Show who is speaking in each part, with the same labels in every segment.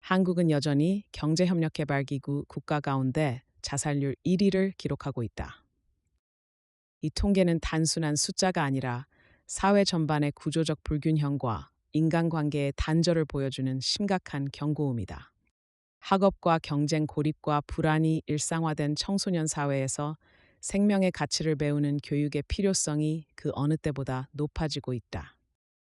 Speaker 1: 한국은 여전히 경제협력개발기구 국가 가운데 자살률 1위를 기록하고 있다. 이 통계는 단순한 숫자가 아니라 사회 전반의 구조적 불균형과 인간관계의 단절을 보여주는 심각한 경고음이다. 학업과 경쟁 고립과 불안이 일상화된 청소년 사회에서 생명의 가치를 배우는 교육의 필요성이 그 어느 때보다 높아지고 있다.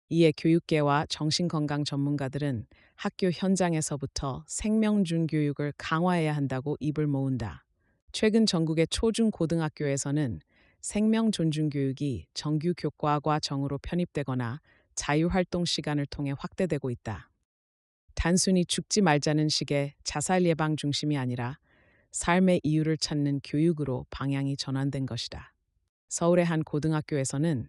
Speaker 1: 이에 교육계와 정신건강 전문가들은 학교 현장에서부터 생명준 교육을 강화해야 한다고 입을 모은다. 최근 전국의 초중고등학교에서는 생명 존중 교육이 정규 교과 과정으로 편입되거나 자유활동 시간을 통해 확대되고 있다. 단순히 죽지 말자는 식의 자살 예방 중심이 아니라 삶의 이유를 찾는 교육으로 방향이 전환된 것이다. 서울의 한 고등학교에서는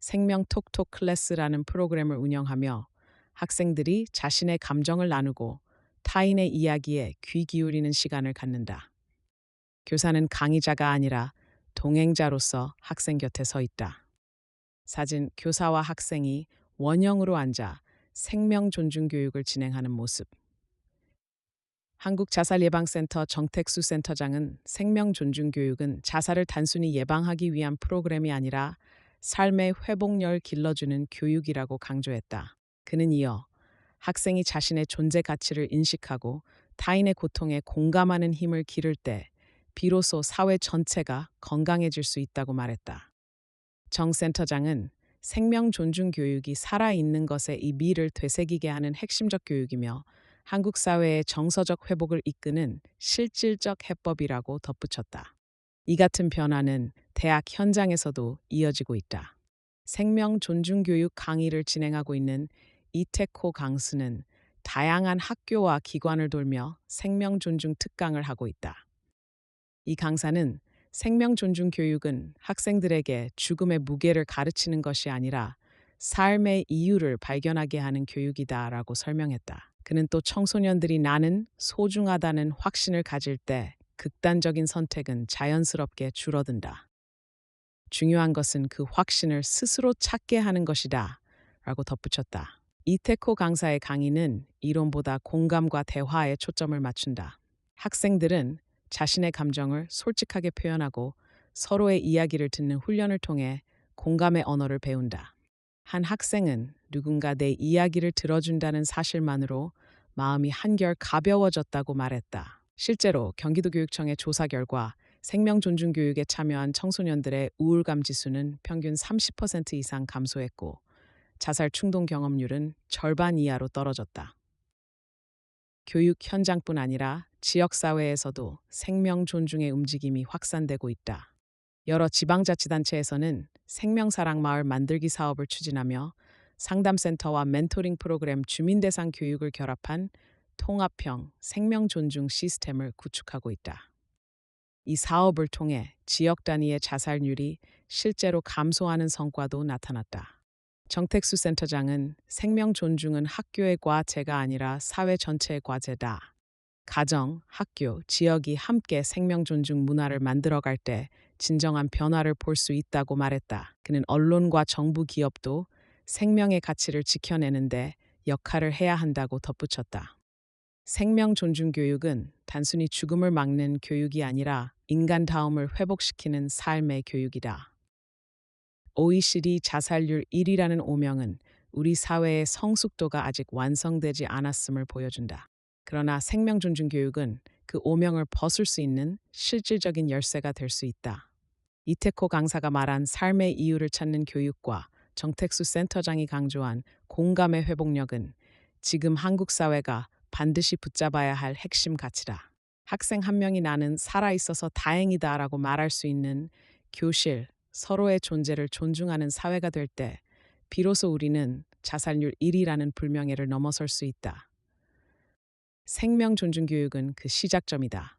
Speaker 1: 생명 톡톡 클래스라는 프로그램을 운영하며 학생들이 자신의 감정을 나누고 타인의 이야기에 귀 기울이는 시간을 갖는다. 교사는 강의자가 아니라 동행자로서 학생 곁에 서 있다. 사진 교사와 학생이 원형으로 앉아 생명 존중 교육을 진행하는 모습. 한국자살예방센터 정택수 센터장은 생명 존중 교육은 자살을 단순히 예방하기 위한 프로그램이 아니라 삶의 회복력을 길러주는 교육이라고 강조했다. 그는 이어 학생이 자신의 존재 가치를 인식하고 타인의 고통에 공감하는 힘을 기를 때 비로소 사회 전체가 건강해질 수 있다고 말했다. 정 센터장은 생명 존중 교육이 살아있는 것에 이 미를 되새기게 하는 핵심적 교육이며 한국 사회의 정서적 회복을 이끄는 실질적 해법이라고 덧붙였다. 이 같은 변화는 대학 현장에서도 이어지고 있다. 생명 존중 교육 강의를 진행하고 있는 이태코 강수는 다양한 학교와 기관을 돌며 생명 존중 특강을 하고 있다. 이 강사는 생명 존중 교육은 학생들에게 죽음의 무게를 가르치는 것이 아니라 삶의 이유를 발견하게 하는 교육이다라고 설명했다. 그는 또 청소년들이 나는 소중하다는 확신을 가질 때 극단적인 선택은 자연스럽게 줄어든다. 중요한 것은 그 확신을 스스로 찾게 하는 것이다. 라고 덧붙였다. 이태코 강사의 강의는 이론보다 공감과 대화에 초점을 맞춘다. 학생들은 자신의 감정을 솔직하게 표현하고 서로의 이야기를 듣는 훈련을 통해 공감의 언어를 배운다. 한 학생은 누군가 내 이야기를 들어준다는 사실만으로 마음이 한결 가벼워졌다고 말했다. 실제로 경기도교육청의 조사 결과 생명 존중 교육에 참여한 청소년들의 우울감 지수는 평균 30% 이상 감소했고 자살 충동 경험률은 절반 이하로 떨어졌다. 교육 현장뿐 아니라 지역사회에서도 생명 존중의 움직임이 확산되고 있다. 여러 지방자치단체에서는 생명사랑마을 만들기 사업을 추진하며 상담센터와 멘토링 프로그램 주민대상 교육을 결합한 통합형 생명 존중 시스템을 구축하고 있다. 이 사업을 통해 지역 단위의 자살률이 실제로 감소하는 성과도 나타났다. 정택수 센터장은 생명 존중은 학교의 과제가 아니라 사회 전체의 과제다. 가정, 학교, 지역이 함께 생명 존중 문화를 만들어갈 때 진정한 변화를 볼 수 있다고 말했다. 그는 언론과 정부 기업도 생명의 가치를 지켜내는데 역할을 해야 한다고 덧붙였다. 생명 존중 교육은 단순히 죽음을 막는 교육이 아니라 인간다움을 회복시키는 삶의 교육이다. OECD 자살률 1위라는 오명은 우리 사회의 성숙도가 아직 완성되지 않았음을 보여준다. 그러나 생명 존중 교육은 그 오명을 벗을 수 있는 실질적인 열쇠가 될 수 있다. 이태코 강사가 말한 삶의 이유를 찾는 교육과 정택수 센터장이 강조한 공감의 회복력은 지금 한국 사회가 반드시 붙잡아야 할 핵심 가치다. 학생 한 명이 나는 살아있어서 다행이다라고 말할 수 있는 교실, 서로의 존재를 존중하는 사회가 될 때 비로소 우리는 자살률 1위라는 불명예를 넘어설 수 있다. 생명 존중 교육은 그 시작점이다.